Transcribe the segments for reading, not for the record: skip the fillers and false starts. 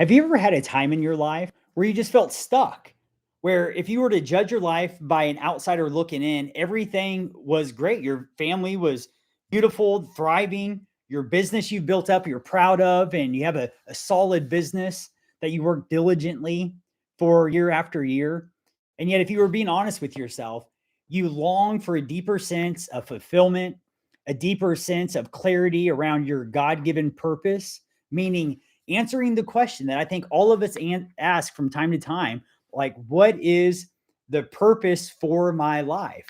Have you ever had a time in your life where you just felt stuck? Where if you were to judge your life by an outsider looking in, everything was great. Your family was beautiful, thriving, your business you built up, you're proud of, and you have a solid business that you work diligently for year after year. And yet, if you were being honest with yourself, you long for a deeper sense of fulfillment, a deeper sense of clarity around your God given purpose, meaning answering the question that I think all of us ask from time to time, like, what is the purpose for my life?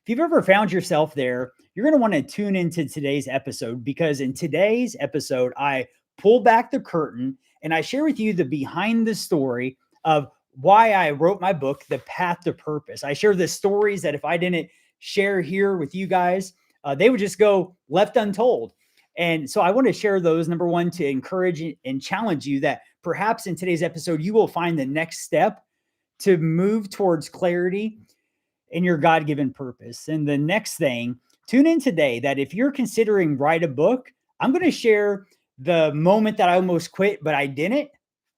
If you've ever found yourself there, you're going to want to tune into today's episode, because in today's episode, I pull back the curtain and I share with you the behind the story of why I wrote my book, The Path to Purpose. I share the stories that if I didn't share here with you guys, they would just go left untold. And so I want to share those, number one, to encourage and challenge you that perhaps in today's episode, you will find the next step to move towards clarity in your God given purpose. And the next thing, tune in today that if you're considering write a book, I'm going to share the moment that I almost quit, but I didn't.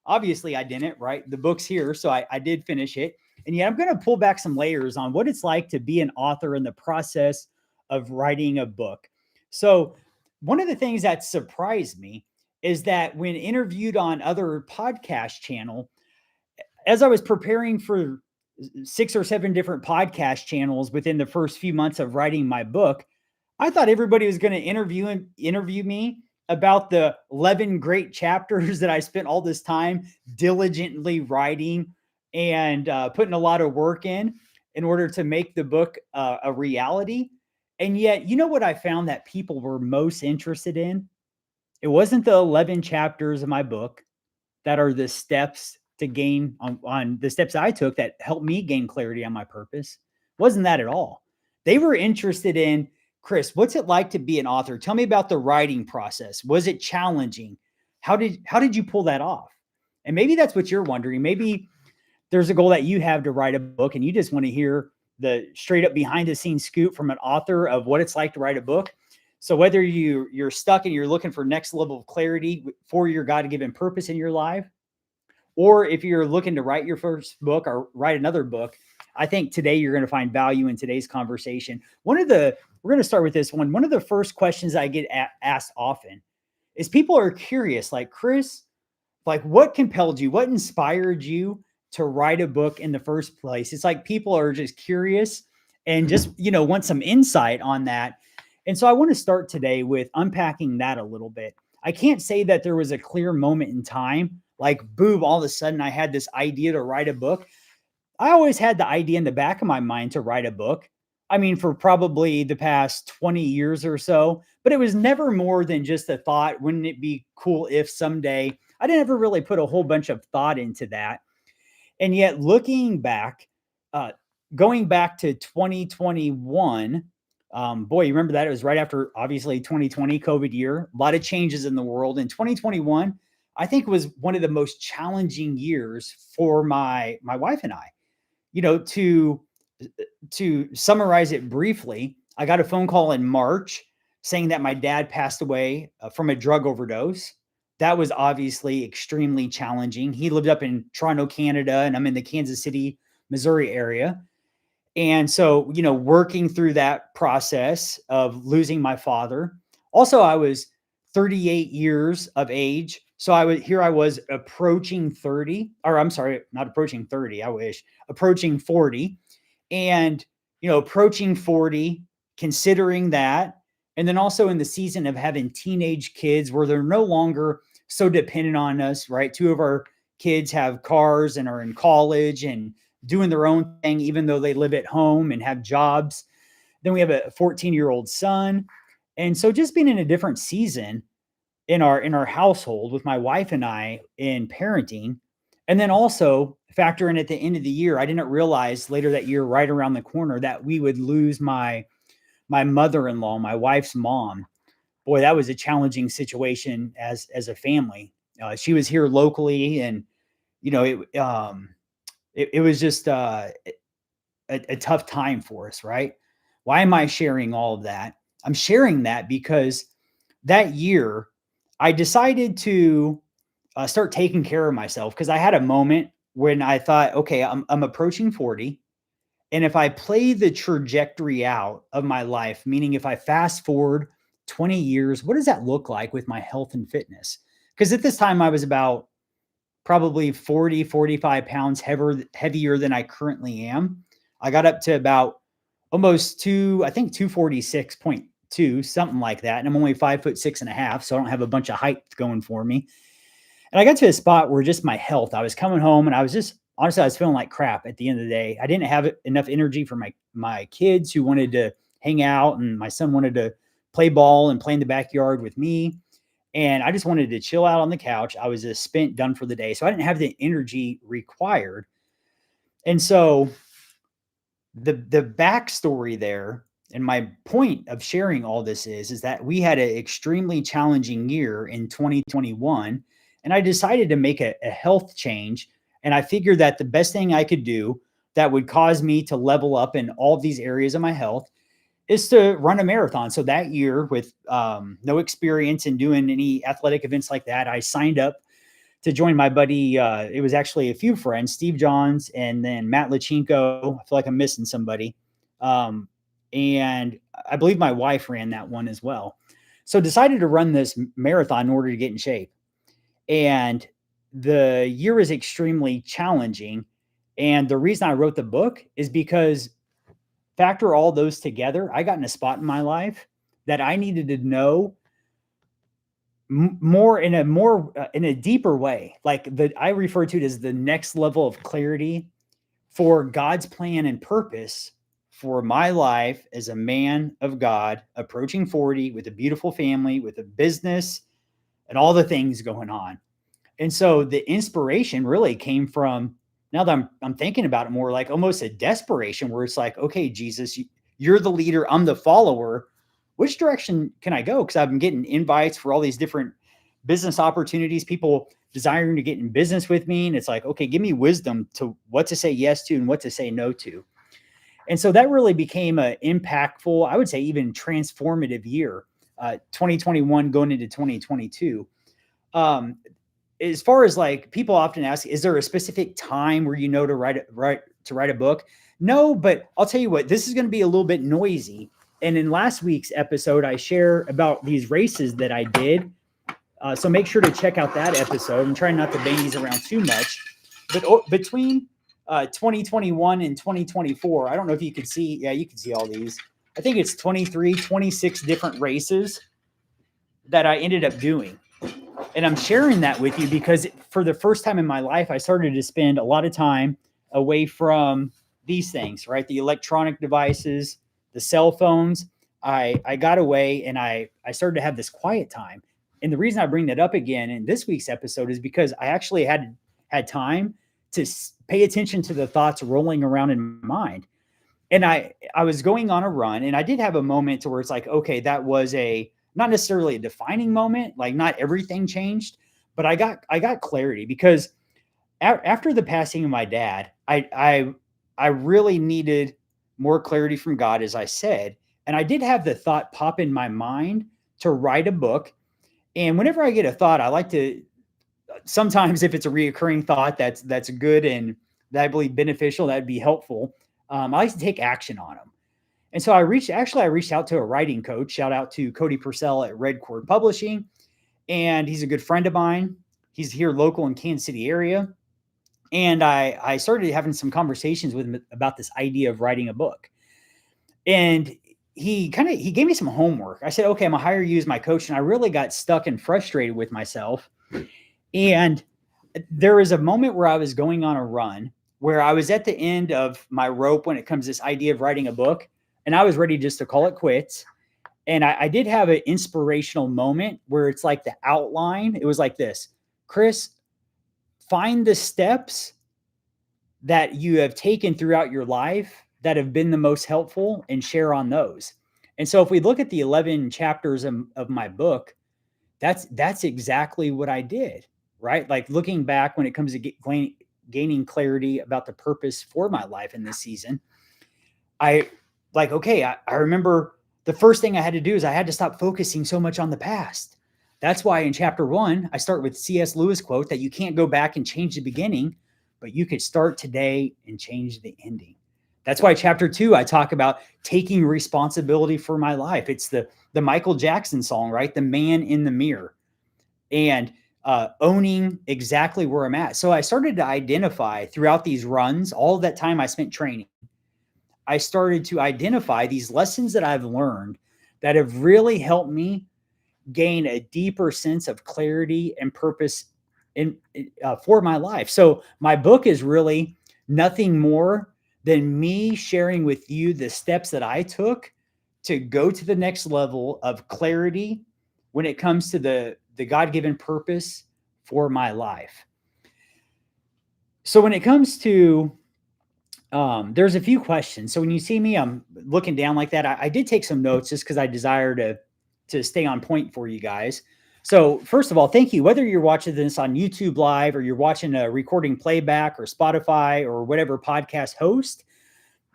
Obviously, I didn't, right? The book's here, so I did finish it. And yet, I'm going to pull back some layers on what it's like to be an author in the process of writing a book. So, one of the things that surprised me is that when interviewed on other podcast channel, as I was preparing for 6 or 7 different podcast channels within the first few months of writing my book, I thought everybody was going to interview me about the 11 great chapters that I spent all this time diligently writing and putting a lot of work in order to make the book a reality. And yet, you know what I found that people were most interested in? It wasn't the 11 chapters of my book that are the steps to gain on the steps I took that helped me gain clarity on my purpose. Wasn't that at all. They were interested in, Chris, what's it like to be an author? Tell me about the writing process. Was it challenging? How did you pull that off? And maybe that's what you're wondering. Maybe there's a goal that you have to write a book and you just want to hear the straight up behind the scenes scoop from an author of what it's like to write a book. So whether you're stuck and you're looking for next level of clarity for your God given purpose in your life, or if you're looking to write your first book or write another book, I think today you're going to find value in today's conversation. We're going to start with this one. One of the first questions I get asked often is people are curious, like, Chris, like, what compelled you? What inspired you to write a book in the first place? It's like people are just curious and just, want some insight on that. And so I want to start today with unpacking that a little bit. I can't say that there was a clear moment in time, like, boom, all of a sudden I had this idea to write a book. I always had the idea in the back of my mind to write a book. I mean, for probably the past 20 years or so, but it was never more than just a thought. Wouldn't it be cool if someday? I didn't ever really put a whole bunch of thought into that. And yet, looking back, uh, going back to 2021, boy, you remember that? It was right after, obviously, 2020 COVID year. A lot of changes in the world. In 2021, I think was one of the most challenging years for my wife and I. To summarize it briefly, I got a phone call in March saying that my dad passed away from a drug overdose. That was obviously extremely challenging. He lived up in Toronto, Canada, and I'm in the Kansas City, Missouri area. And so, working through that process of losing my father. Also, I was 38 years of age. So I was approaching 30, or I'm sorry, not approaching 30, I wish, approaching 40. And, approaching 40, considering that, and then also in the season of having teenage kids where they're no longer so dependent on us, right? Two of our kids have cars and are in college and doing their own thing, even though they live at home and have jobs. Then we have a 14-year-old son. And so just being in a different season in our household with my wife and I in parenting, and then also factor in at the end of the year, I didn't realize later that year, right around the corner, that we would lose my mother-in-law, my wife's mom. Boy, that was a challenging situation as a family. She was here locally, and it was just a tough time for us, right? Why am I sharing all of that? I'm sharing that because that year I decided to start taking care of myself, because I had a moment when I thought, okay, I'm approaching 40. And if I play the trajectory out of my life, meaning if I fast forward 20 years, what does that look like with my health and fitness? Because at this time I was about probably 40, 45 pounds heavier than I currently am. I got up to about almost I think 246.2, something like that. And I'm only 5'6.5", so I don't have a bunch of height going for me. And I got to a spot where just my health, I was coming home and I was just, honestly, I was feeling like crap at the end of the day. I didn't have enough energy for my kids who wanted to hang out, and my son wanted to play ball and play in the backyard with me. And I just wanted to chill out on the couch. I was just spent, done for the day. So I didn't have the energy required. And so the backstory there, and my point of sharing all this is that we had an extremely challenging year in 2021, and I decided to make a health change. And I figured that the best thing I could do that would cause me to level up in all of these areas of my health is to run a marathon. So that year, with no experience in doing any athletic events like that, I signed up to join my buddy. It was actually a few friends, Steve Johns and then Matt Lachinko. I feel like I'm missing somebody. And I believe my wife ran that one as well. So decided to run this marathon in order to get in shape. And the year is extremely challenging. And the reason I wrote the book is because, factor all those together, I got in a spot in my life that I needed to know more in a deeper way. Like, I refer to it as the next level of clarity for God's plan and purpose for my life as a man of God, approaching 40 with a beautiful family, with a business, and all the things going on. And so the inspiration really came from, now that I'm thinking about it more, like almost a desperation, where it's like, okay, Jesus, you're the leader, I'm the follower. Which direction can I go? Because I've been getting invites for all these different business opportunities, people desiring to get in business with me. And it's like, okay, give me wisdom to what to say yes to and what to say no to. And so that really became an impactful, I would say even transformative year, 2021 going into 2022. As far as, like, people often ask, is there a specific time where to write a book? No, but I'll tell you what, this is going to be a little bit noisy. And in last week's episode, I share about these races that I did. So make sure to check out that episode. I'm trying not to bang these around too much. But between 2021 and 2024, I don't know if you can see. Yeah, you can see all these. I think it's 23, 26 different races that I ended up doing. And I'm sharing that with you because for the first time in my life, I started to spend a lot of time away from these things, right? The electronic devices, the cell phones. I got away and I started to have this quiet time. And the reason I bring that up again in this week's episode is because I actually had time to pay attention to the thoughts rolling around in my mind. And I was going on a run, and I did have a moment to where it's like, okay, that was not necessarily a defining moment. Like, not everything changed, but I got clarity because after the passing of my dad, I really needed more clarity from God, as I said. And I did have the thought pop in my mind to write a book. And whenever I get a thought, I like to, sometimes if it's a reoccurring thought that's good and that I believe beneficial, that'd be helpful. I like to take action on them. And so I reached out to a writing coach. Shout out to Cody Purcell at Red Cord Publishing. And he's a good friend of mine. He's here local in Kansas City area. And I started having some conversations with him about this idea of writing a book. And he gave me some homework. I said, okay, I'm gonna hire you as my coach. And I really got stuck and frustrated with myself. And there was a moment where I was going on a run where I was at the end of my rope when it comes to this idea of writing a book. And I was ready just to call it quits. And I did have an inspirational moment where it's like the outline. It was like this: Chris, find the steps that you have taken throughout your life that have been the most helpful and share on those. And so if we look at the 11 chapters of my book, that's exactly what I did, right? Like, looking back when it comes to gaining clarity about the purpose for my life in this season, I remember the first thing I had to do is I had to stop focusing so much on the past. That's why in chapter 1, I start with C.S. Lewis quote that you can't go back and change the beginning, but you could start today and change the ending. That's why chapter 2, I talk about taking responsibility for my life. It's the Michael Jackson song, right? The man in the mirror, and owning exactly where I'm at. So I started to identify throughout these runs, all that time I spent training, I started to identify these lessons that I've learned that have really helped me gain a deeper sense of clarity and purpose in for my life. So my book is really nothing more than me sharing with you the steps that I took to go to the next level of clarity when it comes to the God-given purpose for my life. So when it comes to there's a few questions. So when you see me, I'm looking down like that. I did take some notes just because I desire to stay on point for you guys. So first of all, thank you. Whether you're watching this on YouTube Live or you're watching a recording playback or Spotify or whatever podcast host,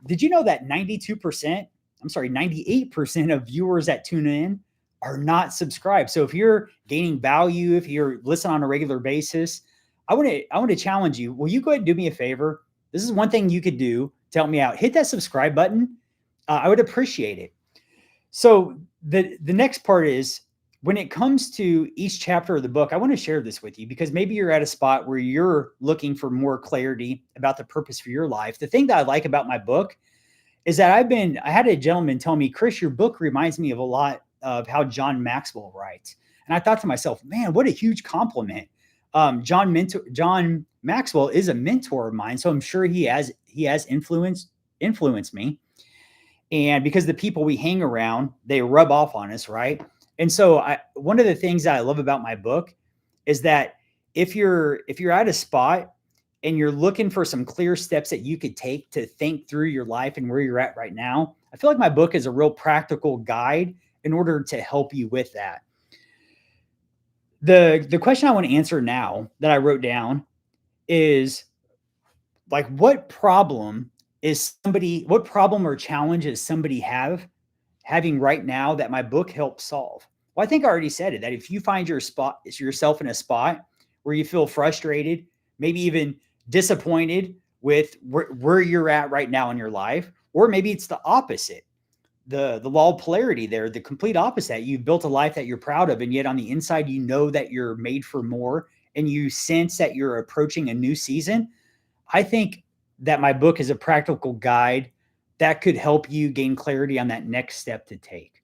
did you know that 92%, I'm sorry, 98% of viewers that tune in are not subscribed? So if you're gaining value, if you're listening on a regular basis, I want to challenge you. Will you go ahead and do me a favor? This is one thing you could do to help me out. Hit that subscribe button. I would appreciate it. So the next part is when it comes to each chapter of the book, I want to share this with you because maybe you're at a spot where you're looking for more clarity about the purpose for your life. The thing that I like about my book is that I had a gentleman tell me, Chris, your book reminds me of a lot of how John Maxwell writes. And I thought to myself, man, what a huge compliment. John Maxwell is a mentor of mine, so I'm sure he has influenced me. And because the people we hang around, they rub off on us, right? And so one of the things that I love about my book is that if you're at a spot and you're looking for some clear steps that you could take to think through your life and where you're at right now, I feel like my book is a real practical guide in order to help you with that. The question I want to answer now that I wrote down is like what problem or challenge is somebody having right now that my book helps solve? Well, I think I already said it, that if you find yourself in a spot where you feel frustrated, maybe even disappointed with where you're at right now in your life, or maybe it's the opposite, the law of polarity there, the complete opposite. You've built a life that you're proud of, and yet on the inside, you know that you're made for more, and you sense that you're approaching a new season. I think that my book is a practical guide that could help you gain clarity on that next step to take.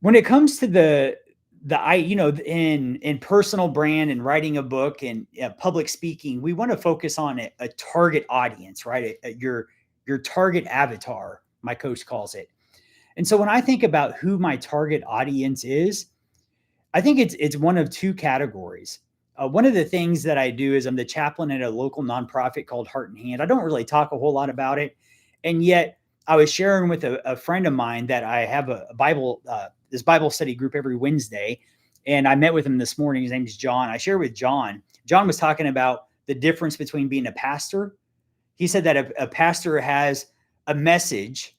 When it comes to in personal brand and writing a book and public speaking, we want to focus on a target audience, right? Your target avatar, my coach calls it. And so when I think about who my target audience is, I think it's one of two categories. One of the things that I do is I'm the chaplain at a local nonprofit called Heart and Hand. I don't really talk a whole lot about it, and yet I was sharing with a friend of mine that I have a this Bible study group every Wednesday, and I met with him this morning. His name is John. I shared with John. John was talking about the difference between being a pastor. He said that a pastor has a message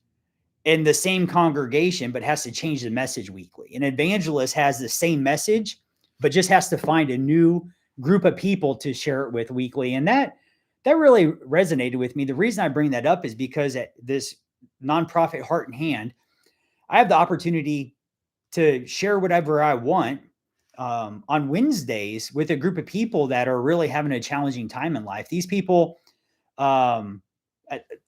in the same congregation, but has to change the message weekly. An evangelist has the same message, but just has to find a new group of people to share it with weekly. And that really resonated with me. The reason I bring that up is because at this nonprofit Heart and Hand, I have the opportunity to share whatever I want on Wednesdays with a group of people that are really having a challenging time in life. These people, um,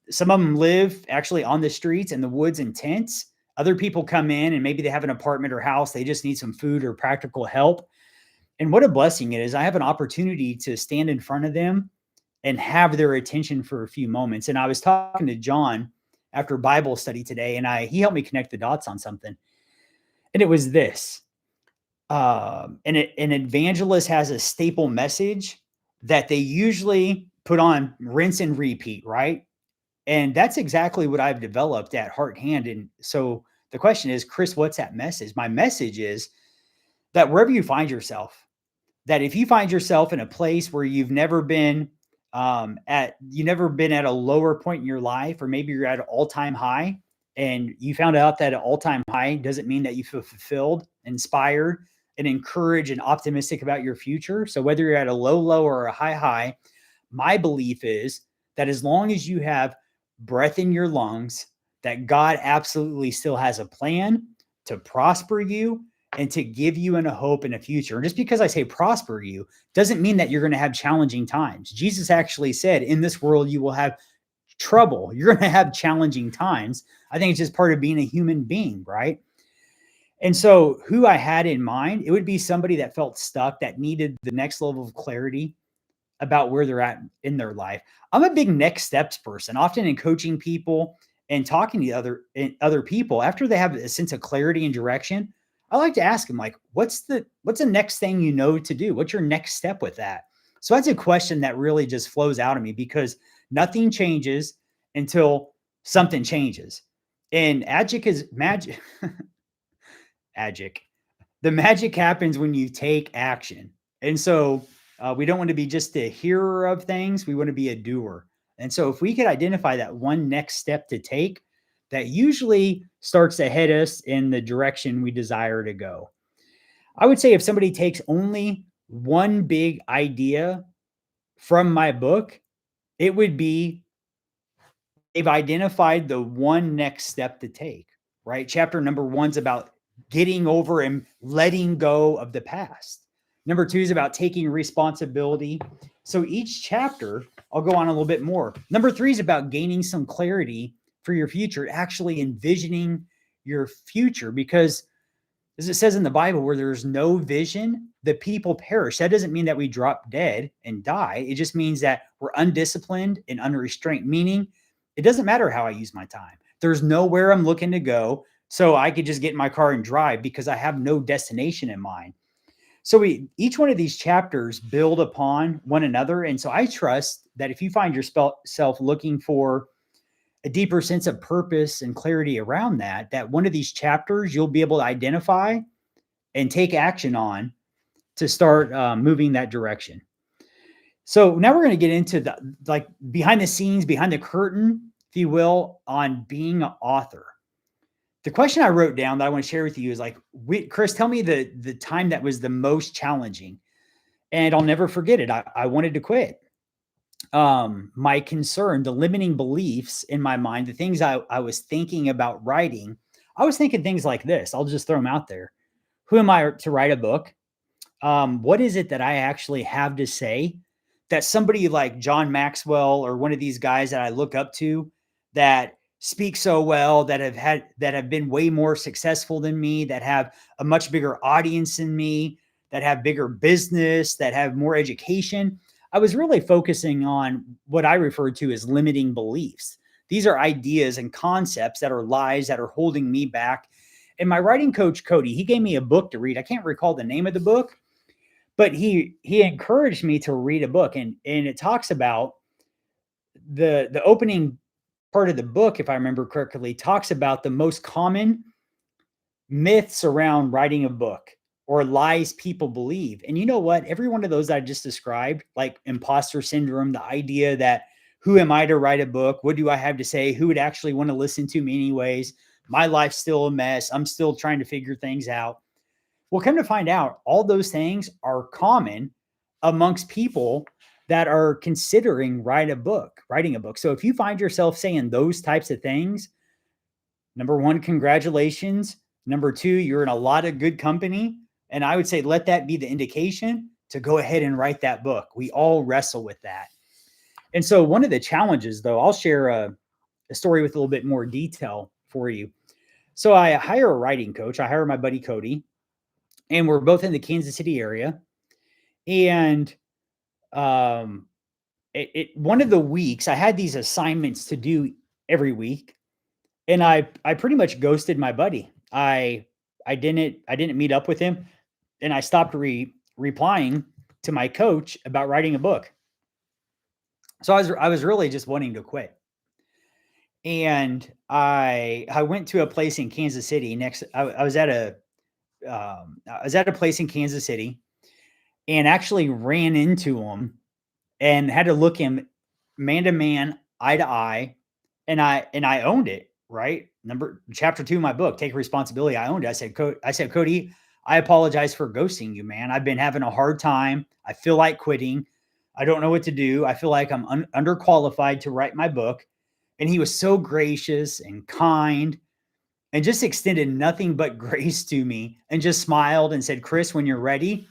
some of them live actually on the streets in the woods in tents. Other people come in and maybe they have an apartment or house. They just need some food or practical help. And what a blessing it is. I have an opportunity to stand in front of them and have their attention for a few moments. And I was talking to John after Bible study today, and he helped me connect the dots on something. And it was this. An evangelist has a staple message that they usually put on rinse and repeat, right? And that's exactly what I've developed at Heart Hand. And so the question is, Chris, what's that message? My message is that wherever you find yourself, that if you find yourself in a place where you've never been at a lower point in your life, or maybe you're at an all-time high, and you found out that an all-time high doesn't mean that you feel fulfilled, inspired, and encourage and optimistic about your future. So whether you're at a low, low or a high, high, my belief is that as long as you have breath in your lungs, that God absolutely still has a plan to prosper you and to give you a hope in a future. And just because I say prosper you doesn't mean that you're going to have challenging times. Jesus actually said, in this world, you will have trouble. You're going to have challenging times. I think it's just part of being a human being, right? And so, who I had in mind, it would be somebody that felt stuck, that needed the next level of clarity about where they're at in their life. I'm a big next steps person, often in coaching people and talking to other people after they have a sense of clarity and direction. I like to ask them, like, what's the next thing you know to do? What's your next step with that? So that's a question that really just flows out of me, because nothing changes until something changes. And magic is magic. Magic. The magic happens when you take action. And so we don't want to be just a hearer of things. We want to be a doer. And so if we could identify that one next step to take, that usually starts to head us in the direction we desire to go. I would say if somebody takes only one big idea from my book, it would be they've identified the one next step to take, right? Chapter number one's about getting over and letting go of the past. Number two is about taking responsibility. So each chapter, I'll go on a little bit more. Number three is about gaining some clarity for your future, actually envisioning your future, because as it says in the Bible, where there's no vision, the people perish. That doesn't mean that we drop dead and die. It just means that we're undisciplined and unrestrained, meaning it doesn't matter how I use my time. There's nowhere I'm looking to go. So I could just get in my car and drive because I have no destination in mind. So each one of these chapters build upon one another. And so I trust that if you find yourself looking for a deeper sense of purpose and clarity around that, that one of these chapters you'll be able to identify and take action on to start moving that direction. So now we're going to get into the like behind the scenes, behind the curtain, if you will, on being an author. The question I wrote down that I want to share with you is like, Chris, tell me the time that was the most challenging. And I'll never forget it. I wanted to quit. My concern, the limiting beliefs in my mind, the things I was thinking about writing, I was thinking things like this. I'll just throw them out there. Who am I to write a book? What is it that I actually have to say that somebody like John Maxwell or one of these guys that I look up to that speak so well, that have been way more successful than me, that have a much bigger audience than me, that have bigger business, that have more education. I was really focusing on what I refer to as limiting beliefs. These are ideas and concepts that are lies that are holding me back. And my writing coach, Cody, he gave me a book to read. I can't recall the name of the book, but he encouraged me to read a book. And it talks about the opening part of the book, if I remember correctly, talks about the most common myths around writing a book or lies people believe. And you know what? Every one of those I just described, like imposter syndrome, the idea that who am I to write a book? What do I have to say? Who would actually want to listen to me anyways? My life's still a mess. I'm still trying to figure things out. Well, come to find out, all those things are common amongst people that are considering writing a book. So if you find yourself saying those types of things, number one, congratulations. Number two, you're in a lot of good company. And I would say let that be the indication to go ahead and write that book. We all wrestle with that. And so one of the challenges, though, I'll share a story with a little bit more detail for you. So I hire a writing coach. I hire my buddy Cody, and we're both in the Kansas City area. And um, one of the weeks I had these assignments to do every week, and I pretty much ghosted my buddy. I didn't meet up with him, and I stopped replying to my coach about writing a book. So I was really just wanting to quit. And I went to a place in Kansas City next. I was at a place in Kansas City, and actually ran into him and had to look him man to man, eye to eye, and I owned it. Right, chapter 2 of my book, take responsibility. I owned it. I said, Cody, I apologize for ghosting you, man. I've been having a hard time. I feel like quitting. I don't know what to do. I feel like I'm underqualified to write my book." And he was so gracious and kind and just extended nothing but grace to me and just smiled and said, "Chris, when you're ready,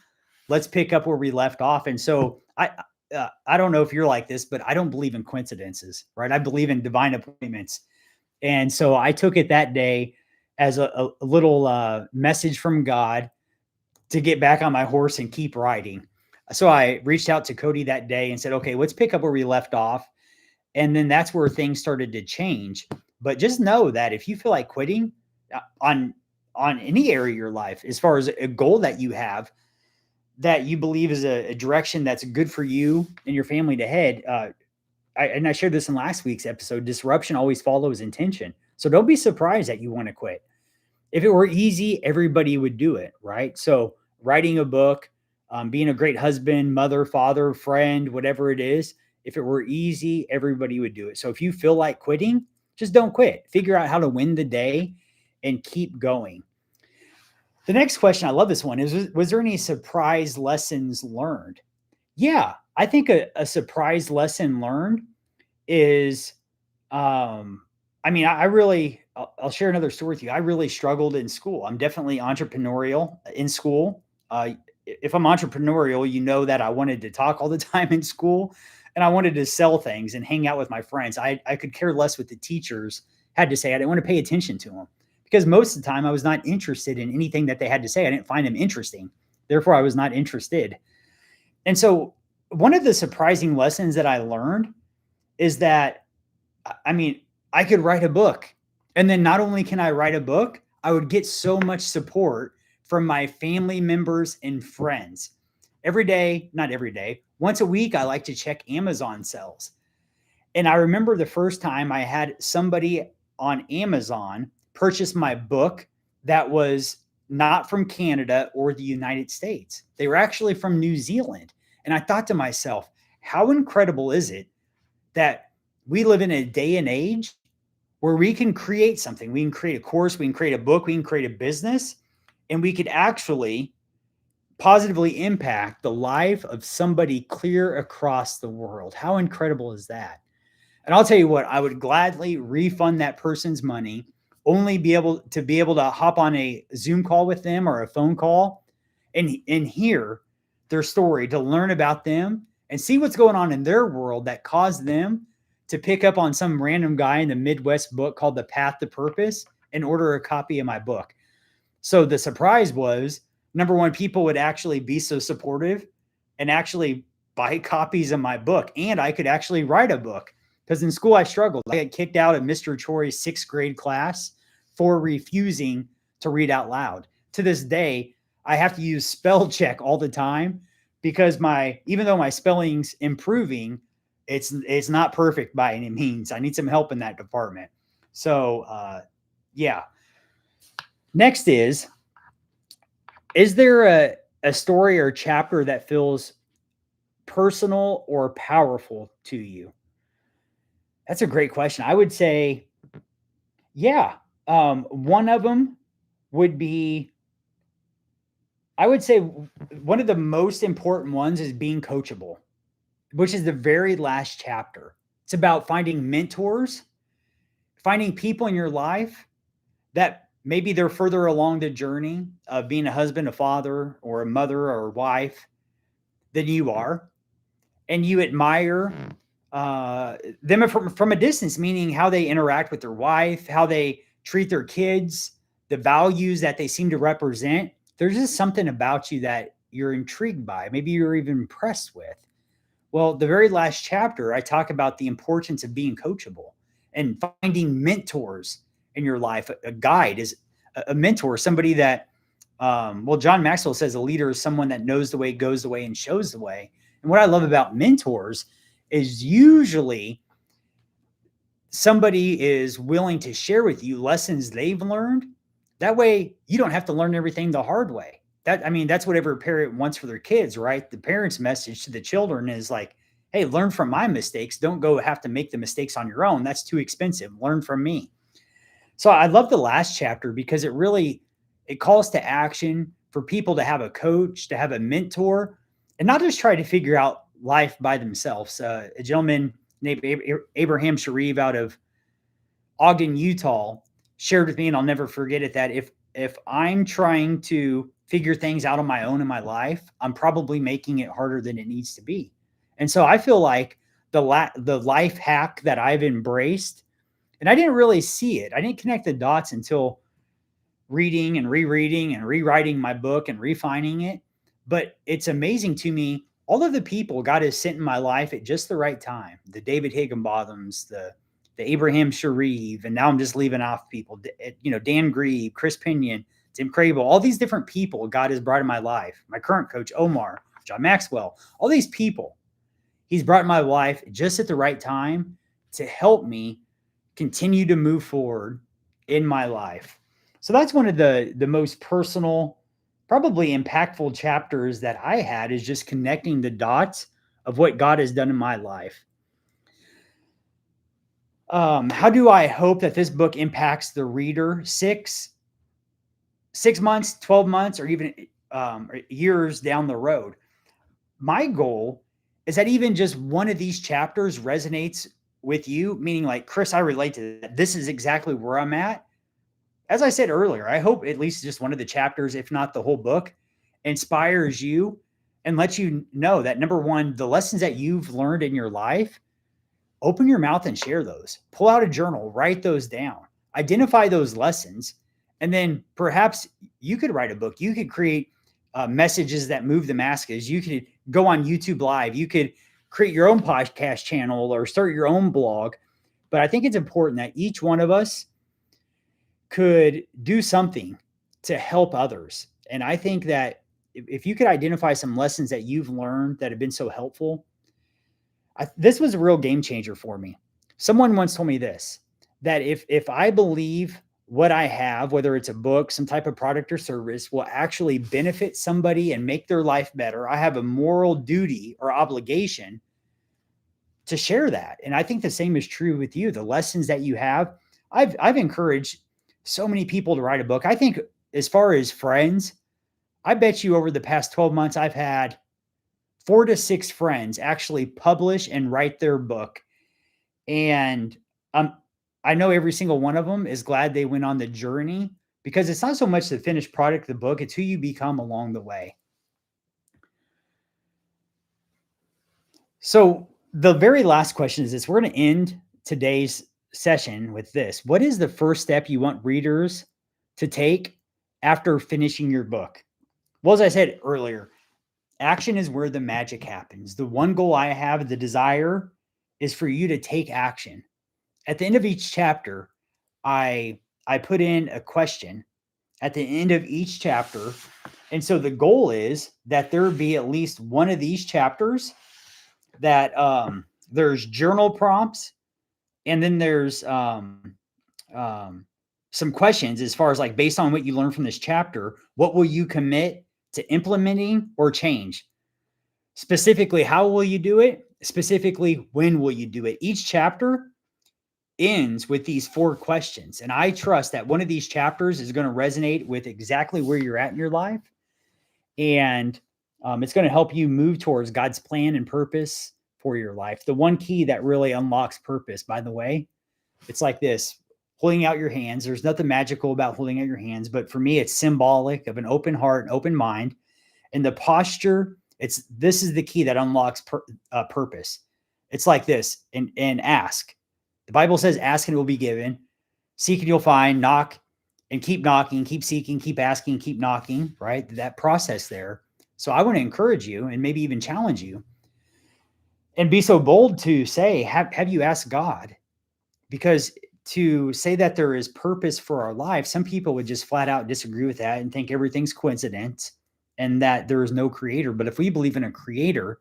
let's pick up where we left off." And so I don't know if you're like this, but I don't believe in coincidences, right? I believe in divine appointments. And so I took it that day as a little message from God to get back on my horse and keep riding. So I reached out to Cody that day and said, "Okay, let's pick up where we left off." And then that's where things started to change. But just know that if you feel like quitting on any area of your life, as far as a goal that you have that you believe is a direction that's good for you and your family to head, and I shared this in last week's episode, disruption always follows intention. So don't be surprised that you want to quit. If it were easy, everybody would do it, right? So writing a book, being a great husband, mother, father, friend, whatever it is, if it were easy, everybody would do it. So if you feel like quitting, just don't quit. Figure out how to win the day and keep going. The next question, I love this one, is was there any surprise lessons learned? Yeah, I think a surprise lesson learned is, um, I mean, I really, I'll share another story with you. I really struggled in school. I'm definitely entrepreneurial in school. If I'm entrepreneurial, you know that I wanted to talk all the time in school and I wanted to sell things and hang out with my friends. I could care less what the teachers had to say. I didn't want to pay attention to them because most of the time I was not interested in anything that they had to say. I didn't find them interesting. Therefore, I was not interested. And so, one of the surprising lessons that I learned is that, I mean, I could write a book. And then not only can I write a book, I would get so much support from my family members and friends. Every day, not every day, once a week, I like to check Amazon sales. And I remember the first time I had somebody on Amazon purchase my book that was not from Canada or the United States. They were actually from New Zealand. And I thought to myself, how incredible is it that we live in a day and age where we can create something? We can create a course, we can create a book, we can create a business, and we could actually positively impact the life of somebody clear across the world. How incredible is that? And I'll tell you what, I would gladly refund that person's money, only be able to hop on a Zoom call with them or a phone call and hear their story, to learn about them and see what's going on in their world that caused them to pick up on some random guy in the Midwest book called The Path to Purpose and order a copy of my book. So the surprise was, number one, people would actually be so supportive and actually buy copies of my book. And I could actually write a book because in school I struggled. I got kicked out of Mr. Choi's sixth grade class for refusing to read out loud. To this day, I have to use spell check all the time because even though my spelling's improving, it's not perfect by any means. I need some help in that department. So yeah. Next is there a story or chapter that feels personal or powerful to you? That's a great question. I would say, yeah. One of them would be, I would say one of the most important ones is being coachable, which is the very last chapter. It's about finding mentors, finding people in your life that maybe they're further along the journey of being a husband, a father, or a mother or a wife than you are. And you admire them from a distance, meaning how they interact with their wife, how they treat their kids, the values that they seem to represent. There's just something about you that you're intrigued by. Maybe you're even impressed with. Well, the very last chapter, I talk about the importance of being coachable and finding mentors in your life. A guide is a mentor, somebody that, well, John Maxwell says a leader is someone that knows the way, goes the way, and shows the way. And what I love about mentors is usually somebody is willing to share with you lessons they've learned. That way, you don't have to learn everything the hard way. I mean, that's what every parent wants for their kids, right? The parent's message to the children is like, hey, learn from my mistakes. Don't go have to make the mistakes on your own. That's too expensive. Learn from me. So I love the last chapter because it calls to action for people to have a coach, to have a mentor, and not just try to figure out life by themselves. A gentleman named Abraham Sharif out of Ogden, Utah, shared with me, and I'll never forget it, that if I'm trying to figure things out on my own in my life, I'm probably making it harder than it needs to be. And so I feel like the life hack that I've embraced, and I didn't really see it. I didn't connect the dots until reading and rereading and rewriting my book and refining it. But it's amazing to me, all of the people God has sent in my life at just the right time. The David Higginbothams, the Abraham Sharif, and now I'm just leaving off people. Dan Grieve, Chris Pinion, Tim Crable, all these different people God has brought in my life. My current coach, Omar, John Maxwell, all these people He's brought in my life just at the right time to help me continue to move forward in my life. So that's one of the most personal, probably impactful chapters that I had, is just connecting the dots of what God has done in my life. How do I hope that this book impacts the reader 6 months, 12 months, or even years down the road? My goal is that even just one of these chapters resonates with you, meaning like, Chris, I relate to that. This is exactly where I'm at. As I said earlier, I hope at least just one of the chapters, if not the whole book, inspires you and lets you know that, number one, the lessons that you've learned in your life, open your mouth and share those. Pull out a journal, write those down, identify those lessons, and then perhaps you could write a book. You could create messages that move the masses. You could go on YouTube Live. You could create your own podcast channel or start your own blog. But I think it's important that each one of us could do something to help others. And I think that if you could identify some lessons that you've learned that have been so helpful, this was a real game changer for me. Someone once told me this, that if I believe what I have, whether it's a book, some type of product or service, will actually benefit somebody and make their life better, I have a moral duty or obligation to share that. And I think the same is true with you. The lessons that you have, I've encouraged so many people to write a book. I think as far as friends, I bet you over the past 12 months, I've had 4 to 6 friends actually publish and write their book. And I know every single one of them is glad they went on the journey, because it's not so much the finished product of the book, it's who you become along the way. So the very last question is this. We're going to end today's session with this. What is the first step you want readers to take after finishing your book? Well, as I said earlier, action is where the magic happens. The one goal I have, the desire, is for you to take action. At the end of each chapter, I put in a question at the end of each chapter. And so the goal is that there be at least one of these chapters that there's journal prompts, and then there's some questions as far as like, based on what you learned from this chapter, what will you commit to implementing or change? Specifically, how will you do it? Specifically, when will you do it? Each chapter ends with these 4 questions. And I trust that one of these chapters is going to resonate with exactly where you're at in your life. And it's going to help you move towards God's plan and purpose for your life. The one key that really unlocks purpose, by the way, it's like this: holding out your hands. There's nothing magical about holding out your hands, but for me, it's symbolic of an open heart and open mind. And the posture, this is the key that unlocks purpose. It's like this, and ask. The Bible says, ask and it will be given. Seek and you'll find. Knock and keep knocking. Keep seeking, keep asking, keep knocking, right? That process there. So I want to encourage you and maybe even challenge you and be so bold to say, have you asked God? Because to say that there is purpose for our life, some people would just flat out disagree with that and think everything's coincidence and that there is no creator. But if we believe in a creator,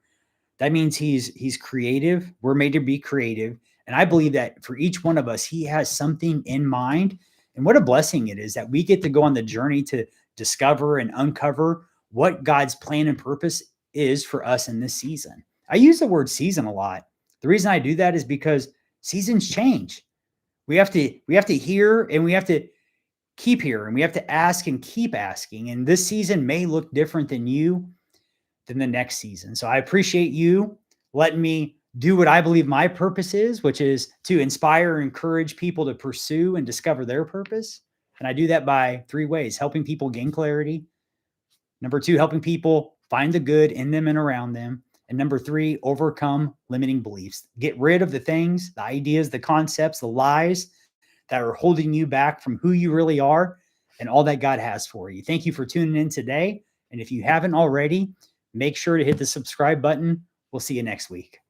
that means he's creative. We're made to be creative. And I believe that for each one of us, he has something in mind. And what a blessing it is that we get to go on the journey to discover and uncover what God's plan and purpose is for us in this season. I use the word season a lot. The reason I do that is because seasons change. We have to hear, and we have to keep hearing. We have to ask and keep asking. And this season may look different than the next season. So I appreciate you letting me do what I believe my purpose is, which is to inspire and encourage people to pursue and discover their purpose. And I do that by 3 ways: helping people gain clarity. Number 2, helping people find the good in them and around them. And number 3, overcome limiting beliefs. Get rid of the things, the ideas, the concepts, the lies that are holding you back from who you really are and all that God has for you. Thank you for tuning in today. And if you haven't already, make sure to hit the subscribe button. We'll see you next week.